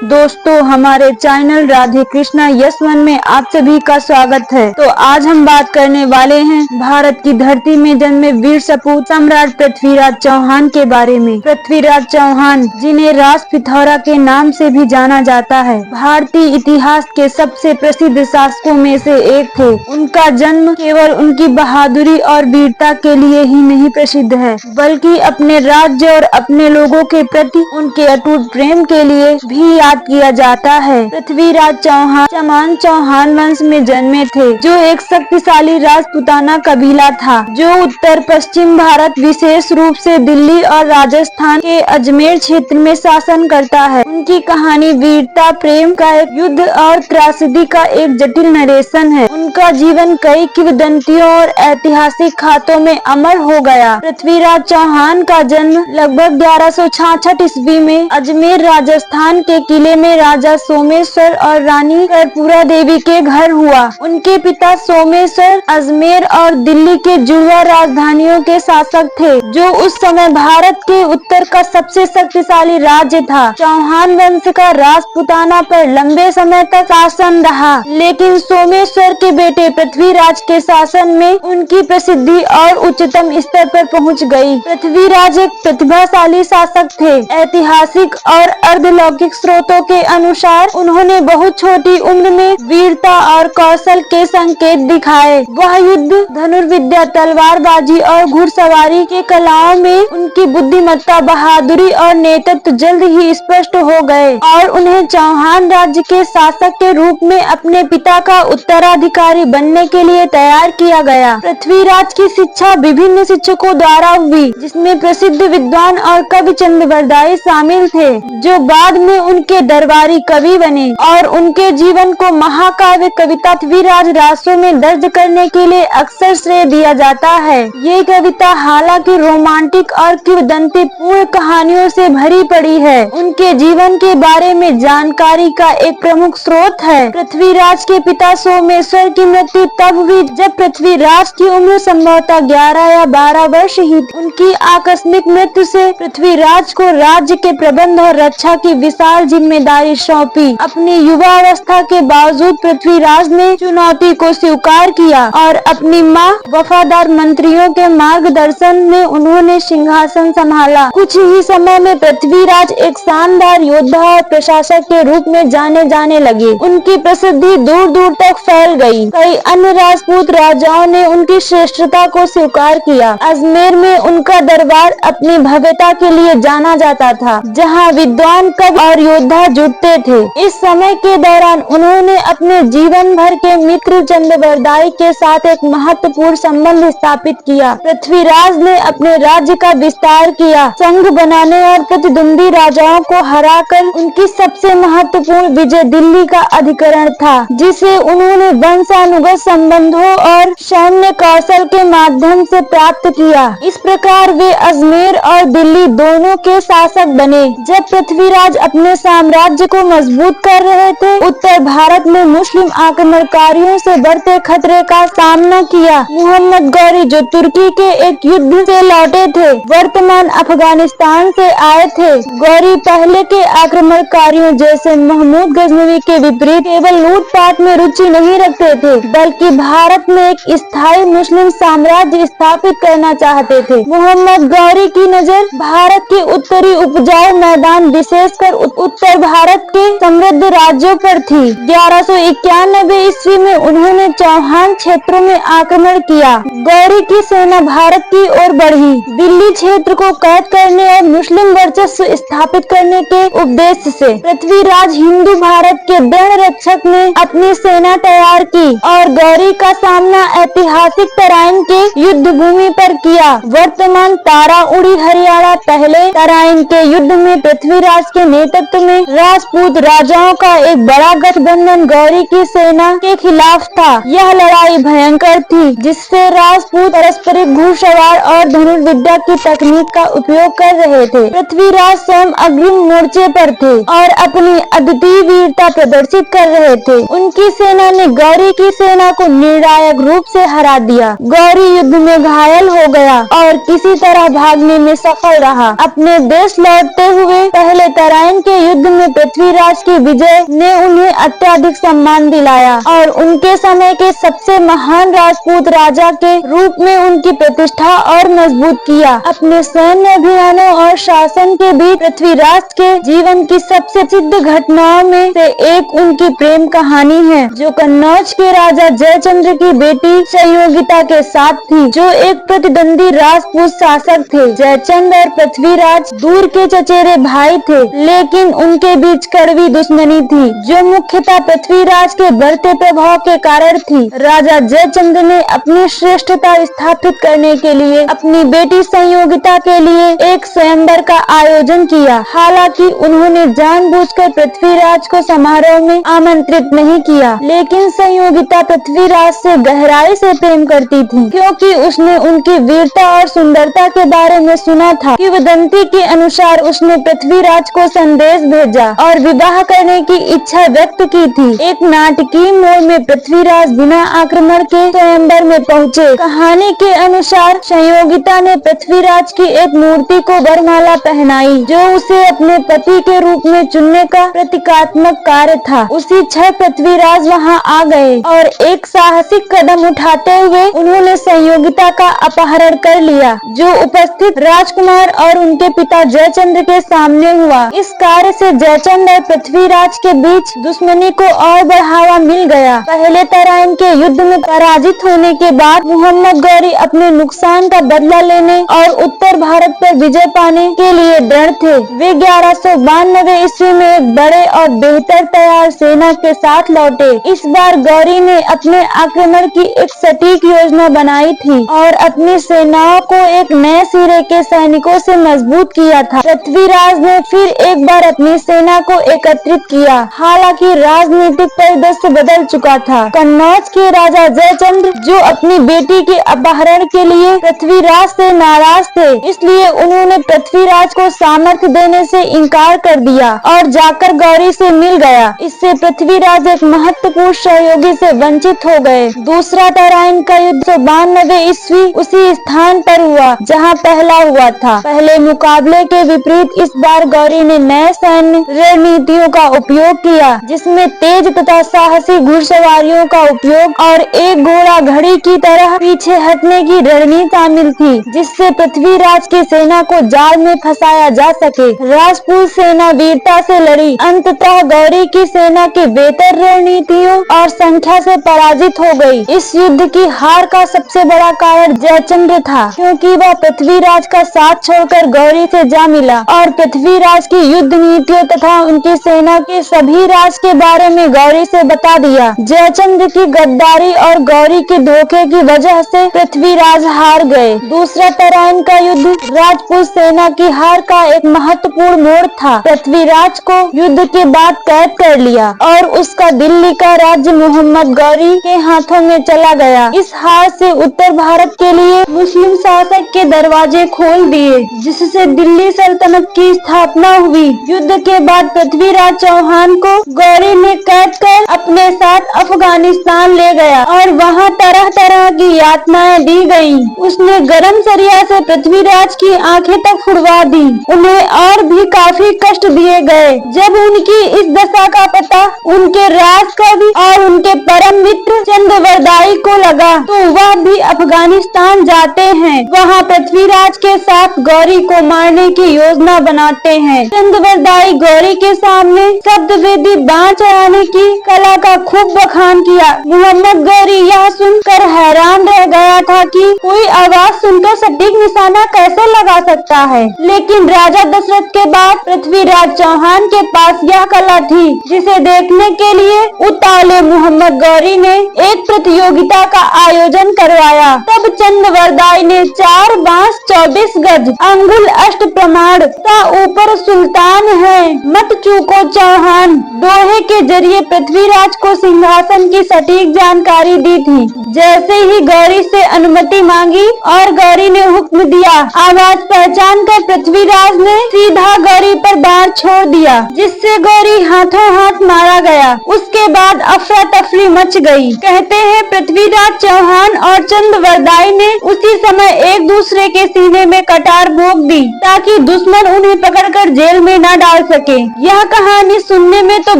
दोस्तों, हमारे चैनल राधे कृष्णा यशवन में आप सभी का स्वागत है। तो आज हम बात करने वाले हैं भारत की धरती में जन्मे वीर सपूत सम्राट पृथ्वीराज चौहान के बारे में। पृथ्वीराज चौहान, जिन्हें राज पिथौरा के नाम से भी जाना जाता है, भारतीय इतिहास के सबसे प्रसिद्ध शासकों में से एक थे। उनका जन्म केवल उनकी बहादुरी और वीरता के लिए ही नहीं प्रसिद्ध है, बल्कि अपने राज्य और अपने लोगों के प्रति उनके अटूट प्रेम के लिए भी याद किया जाता है। पृथ्वीराज चौहान चमान चौहान वंश में जन्मे थे, जो एक शक्तिशाली राजपूताना कबीला था, जो उत्तर पश्चिम भारत, विशेष रूप से दिल्ली और राजस्थान के अजमेर क्षेत्र में शासन करता है। उनकी कहानी वीरता, प्रेम का एक युद्ध और त्रासदी का एक जटिल नरेशन है। उनका जीवन कई किंवदंतियों और ऐतिहासिक खातों में अमर हो गया। पृथ्वीराज चौहान का जन्म लगभग 1166 ईस्वी में अजमेर राजस्थान के किले में राजा सोमेश्वर और रानी कर्पूरा देवी के घर हुआ। उनके पिता सोमेश्वर अजमेर और दिल्ली के जुड़वा राजधानियों के शासक थे, जो उस समय भारत के उत्तर का सबसे शक्तिशाली राज्य था। चौहान वंश का राजपूताना पर लंबे समय तक शासन रहा, लेकिन सोमेश्वर के बेटे पृथ्वीराज के शासन में उनकी प्रसिद्धि और उच्चतम स्तर पर पहुंच गई। पृथ्वीराज एक प्रतिभाशाली शासक थे। ऐतिहासिक और अर्धलौकिक स्रोतों के अनुसार उन्होंने बहुत छोटी उम्र में वीरता और कौशल के संकेत दिखाए। वह युद्ध, धनुर्विद्या, तलवारबाजी और घुड़सवारी के कलाओं में उनकी बुद्धिमत्ता, बहादुरी और नेतृत्व जल्द ही स्पष्ट हो गए और उन्हें चौहान राज्य के शासक के रूप में अपने पिता का उत्तराधिकारी बनने के लिए तैयार किया गया। पृथ्वीराज की शिक्षा विभिन्न शिक्षकों द्वारा हुई, जिसमें प्रसिद्ध विद्वान और कवि चंद्रबरदाई शामिल थे, जो बाद में उनके दरबारी कवि बने और उनके जीवन को महाकाव्य कविता पृथ्वीराज रासों में दर्ज करने के लिए अक्सर श्रेय दिया जाता है। ये कविता हालांकि रोमांटिक और किंवदंतीपूर्ण कहानियों से भरी पड़ी है, उनके जीवन के बारे में जानकारी का एक प्रमुख स्रोत है। पृथ्वीराज के पिता सोमेश्वर की मृत्यु तब हुई जब पृथ्वीराज की उम्र संभवतः 11 या 12 वर्ष ही थी। उनकी आकस्मिक मृत्यु से पृथ्वीराज को राज्य के प्रबंध और रक्षा की विशाल जिम्मेदारी सौंपी। अपनी युवावस्था के बावजूद पृथ्वीराज ने चुनौती को स्वीकार किया और अपनी मां वफादार मंत्रियों के मार्गदर्शन में उन्होंने सिंहासन संभाला। कुछ ही समय में पृथ्वीराज एक शानदार योद्धा और प्रशासक के रूप में जाने जाने लगे। उनकी प्रसिद्धि दूर दूर तक फैल गई। कई अन्य राजपूत राजाओं ने उनकी श्रेष्ठता को स्वीकार किया। अजमेर में उनका दरबार अपनी भव्यता के लिए जाना जाता था, जहां विद्वान, कवि और योद्धा जुटते थे। इस समय के दौरान उन्होंने अपने जीवन भर के मित्र चंद्रबरदाई के साथ एक महत्वपूर्ण संबंध स्थापित किया। पृथ्वीराज ने अपने राज्य का विस्तार किया, संघ बनाने और प्रतिद्वंदी राजाओं को हराकर उनकी सबसे महत्वपूर्ण विजय दिल्ली का अधिकरण था, जिसे उन्होंने वंशानुगत संबंधों और सैन्य कौशल के माध्यम से प्राप्त किया। इस प्रकार वे अजमेर और दिल्ली दोनों के शासक बने। जब पृथ्वीराज अपने साम्राज्य को मजबूत कर रहे थे, उत्तर भारत में मुस्लिम आक्रमणकारियों से बढ़ते खतरे का सामना किया। मोहम्मद गौरी, जो तुर्की के एक युद्ध से लौटे थे, वर्तमान अफगानिस्तान से आए थे। गौरी पहले के आक्रमणकारियों जैसे महमूद गजनवी के विपरीत केवल लूटपाट में रुचि नहीं रखते थे, बल्कि भारत में एक स्थायी मुस्लिम साम्राज्य स्थापित करना चाहते थे। मोहम्मद गौरी की नजर भारत के उत्तरी उपजाऊ मैदान, विशेषकर उत्तर भारत के समृद्ध राज्यों पर थी। 1191 ईस्वी में उन्होंने चौहान क्षेत्रों में आक्रमण किया। गौरी की सेना भारत की ओर बढ़ी, दिल्ली क्षेत्र को कैद करने और मुस्लिम वर्चस्व स्थापित करने के उद्देश्य से। पृथ्वीराज हिंदू भारत के दृढ़ रक्षक ने अपनी सेना तैयार की और गौरी का सामना ऐतिहासिक तराइन के युद्ध भूमि पर किया। वर्तमान ताराउड़ी हरियाणा पहले तराइन के युद्ध में पृथ्वीराज के नेतृत्व में राजपूत राजाओं का एक बड़ा गठबंधन गौरी की सेना के खिलाफ था। यह लड़ाई भयंकर थी, जिससे राजपूत पारस्परिक घुड़सवार और धनुर्विद्या की तकनीक का उपयोग कर रहे थे। पृथ्वीराज स्वयं अग्रिम मोर्चे पर थे और अपनी अद्वितीय वीरता प्रदर्शित कर रहे थे। उनकी सेना ने गौरी की सेना को निर्णायक रूप से हरा दिया। गौरी युद्ध में घायल हो गया और किसी तरह भागने में सफल रहा। अपने देश लौटते हुए पहले तराइन के युद्ध में पृथ्वीराज की विजय ने उन्हें अत्यधिक सम्मान दिलाया और उनके समय के सबसे महान राजपूत राजा के रूप में उनकी प्रतिष्ठा और मजबूत किया। अपने सैन्य अभियानों और शासन के बीच पृथ्वीराज के जीवन की सबसे प्रसिद्ध घटनाओं में से एक उनकी प्रेम कहानी है, जो कन्नौज के राजा जयचंद्र की बेटी संयोगिता के साथ थी, जो एक प्रतिद्वंदी राजपूत शासक थे। जयचंद्र और पृथ्वीराज दूर के चचेरे भाई थे, लेकिन उनके बीच कड़वी दुश्मनी थी, जो मुख्यतः पृथ्वीराज के बढ़ते प्रभाव के कारण थी। राजा जयचंद्र ने अपनी श्रेष्ठता स्थापित करने के लिए अपनी बेटी संयोगिता के लिए एक स्वयंवर का आयोजन किया। हालांकि उन्होंने जानबूझकर पृथ्वीराज को समारोह में आमंत्रित नहीं किया, लेकिन संयोगिता पृथ्वीराज से गहराई से प्रेम करती थी, क्योंकि उसने उनकी वीरता और सुंदरता के बारे में सुना था। किंवदंती के अनुसार उसने पृथ्वीराज को संदेश भेजा और विवाह करने की इच्छा व्यक्त की थी। एक नाटकीय मोड़ में पृथ्वीराज बिना आक्रमण के स्वयंवर में पहुँचे। कहानी के अनुसार संयोगिता ने पृथ्वीराज की एक मूर्ति को वरमाला पहनाई, जो उसे अपने पति के रूप में चुनने का प्रतीकात्मक कार्य था। उसी क्षण पृथ्वीराज वहां आ गए और एक साहसिक कदम उठाते हुए उन्होंने संयोगिता का अपहरण कर लिया, जो उपस्थित राजकुमार और उनके पिता जयचंद्र के सामने हुआ। इस कार्य से जयचंद्र और पृथ्वीराज के बीच दुश्मनी को और बढ़ावा मिल गया। पहले तराइन के युद्ध में पराजित होने के बाद मोहम्मद गौरी अपने नुकसान का बदला लेने और उत्तर भारत पर विजय पाने के लिए दृढ़ थे। वे 1192 ईस्वी में एक बड़े और बेहतर तैयार सेना के साथ लौटे। इस बार गौरी ने अपने आक्रमण की एक सटीक योजना बनाई थी और अपनी सेनाओं को एक नए सिरे के सैनिकों से मजबूत किया था। पृथ्वीराज ने फिर एक बार अपनी सेना को एकत्रित किया। हालांकि राजनीतिक परिदृश्य बदल चुका था। कन्नौज के राजा जयचंद्र, जो अपनी बेटी के अपहरण के लिए पृथ्वीराज से नाराज थे, इसलिए उन्होंने पृथ्वीराज को सामर्थ्य देने से इनकार कर दिया और जाकर गौरी से मिल गया। इससे पृथ्वीराज एक महत्वपूर्ण सहयोगी से वंचित हो गए। दूसरा तराइन का युद्ध 92 ईस्वी उसी स्थान पर हुआ जहां पहला हुआ था। पहले मुकाबले के विपरीत इस बार गौरी ने नए सैन्य रणनीतियों का उपयोग किया, जिसमें तेज तथा साहसी घुड़सवारियों का उपयोग और एक घोड़ा घड़ी की तरह पीछे हटने की रणनीति शामिल थी, जिससे पृथ्वीराज की सेना को जाल में फंसाया जा सके। राजपूत सेना वीरता से लड़ी। अंततः गौरी की सेना की बेहतर रणनीतियों और संख्या से पराजित हो गई। इस युद्ध की हार का सबसे बड़ा कारण जयचंद्र था, क्योंकि वह पृथ्वीराज का साथ छोड़कर गौरी से जा मिला और पृथ्वीराज की युद्ध नीतियों तथा उनकी सेना के सभी राज के बारे में गौरी से बता दिया। जयचंद्र की गद्दारी और गौरी के धोखे की वजह से पृथ्वीराज हार गए। दूसरा तराइन का युद्ध राजपूत सेना की हार का एक महत्वपूर्ण मोड़ था। पृथ्वीराज को युद्ध के बाद कैद कर लिया और उसका दिल्ली का राज्य मोहम्मद गौरी के हाथों में चला गया। इस हार से उत्तर भारत के लिए मुस्लिम शासक के दरवाजे खोल दिए, जिससे दिल्ली सल्तनत की स्थापना हुई। युद्ध के बाद पृथ्वीराज चौहान को गौरी ने कैद कर अपने साथ अफगानिस्तान ले गया और वहाँ तरह तरह की यातनाएं दी गयी। उसने गर्म सरिया से पृथ्वीराज की आंखें तक फुड़वा दी। उन्हें और भी काफी कष्ट दिए गए। जब उनकी इस दशा का पता उनके राजकवि और उनके परम मित्र चंद्रवरदाई को लगा, तो वह भी अफगानिस्तान जाते हैं। वहाँ पृथ्वीराज के साथ गौरी को मारने की योजना बनाते हैं। चंद्रवरदाई गौरी के सामने शब्दवेदी बाण चढ़ाने की कला का खूब बखान किया। मोहम्मद गौरी यह सुनकर हैरान रह गया था कि कोई आवाज सुनकर सटीक निशाना कैसे लगा सकता है। लेकिन राजा दशरथ के बाद पृथ्वीराज चौहान के पास यह कला थी, जिसे देखने के लिए उतावले मोहम्मद गौरी ने एक प्रतियोगिता का आयोजन करवाया। तब चंद्रवरदाई ने 4 बांस 24 गज अंगुल अष्ट प्रमाण का ऊपर सुल्तान है मत चूको चौहान दोहे के जरिए पृथ्वीराज को सिंहासन की सटीक जानकारी दी थी। जैसे ही गौरी से अनुमति मांगी और गौरी ने हुक्म दिया, आवाज पहचान कर पृथ्वीराज ने सीधा गौरी पर बाण छोड़ दिया, जिससे गौरी हाथों हाथ मारा गया। उसके बाद अफरा तफरी मच गई। कहते हैं पृथ्वीराज चौहान और चंद्रवरदाई ने उसी समय एक दूसरे के सीने में कटार भोंक दी, ताकि दुश्मन उन्हें पकड़कर जेल में न डाल सके। यह कहानी सुनने में तो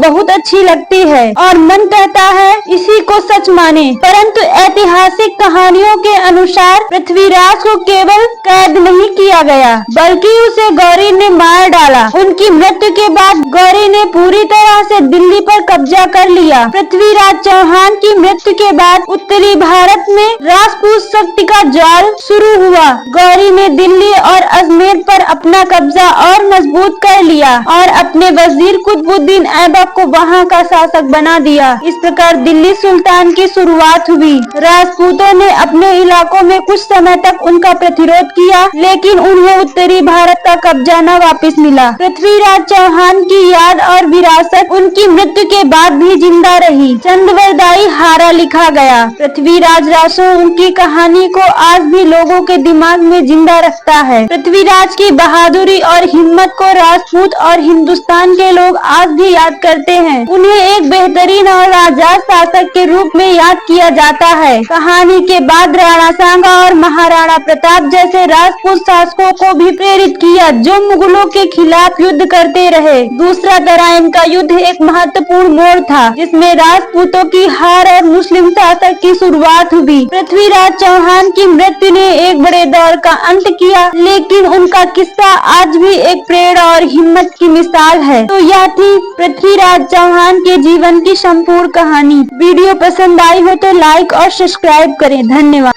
बहुत अच्छी लगती है और मन कहता है इसी को सच माने, परंतु ऐतिहासिक कहानियों के अनुसार पृथ्वीराज को केवल कैद नहीं किया गया, बल्कि उसे गौरी ने मार डाला। उनकी मृत्यु के बाद गौरी ने पूरी तरह से दिल्ली पर कब्जा कर लिया। पृथ्वीराज चौहान की मृत्यु के बाद उत्तरी भारत में राजपूत शक्ति का ज्वाल शुरू हुआ। गौरी ने दिल्ली और अजमेर पर अपना कब्जा और मजबूत कर लिया और अपने वजीर कुतुबुद्दीन ऐबक को वहां का शासक बना दिया। इस प्रकार दिल्ली सुल्तान की शुरुआत हुई। राजपूतों ने अपने इलाकों में कुछ समय तक उनका प्रतिरोध किया, लेकिन उन्हें उत्तरी भारत का कब्जा न वापस मिला। पृथ्वीराज चौहान की याद और विरासत उनकी मृत्यु के बाद भी जिंदा रही। चंद्रवरदाई हारा लिखा गया। पृथ्वीराज रासो की कहानी को आज भी लोगों के दिमाग में जिंदा रखता है। पृथ्वीराज की बहादुरी और हिम्मत को राजपूत और हिंदुस्तान के लोग आज भी याद करते हैं। उन्हें एक बेहतरीन और आजाद शासक के रूप में याद किया जाता है। कहानी के बाद राणा सांगा और महाराणा प्रताप जैसे राजपूत शासकों को भी प्रेरित किया, जो मुगलों के खिलाफ युद्ध करते रहे। दूसरा तराइन का युद्ध एक महत्वपूर्ण मोड़ था, जिसमें राजपूतों की हार और मुस्लिम शासक की शुरुआत हुई। पृथ्वीराज चौहान की मृत्यु ने एक बड़े दौर का अंत किया, लेकिन उनका किस्सा आज भी एक प्रेरणा और हिम्मत की मिसाल है। तो यह थी पृथ्वीराज चौहान के जीवन की संपूर्ण कहानी। वीडियो पसंद आई हो तो लाइक और सब्सक्राइब करें। धन्यवाद।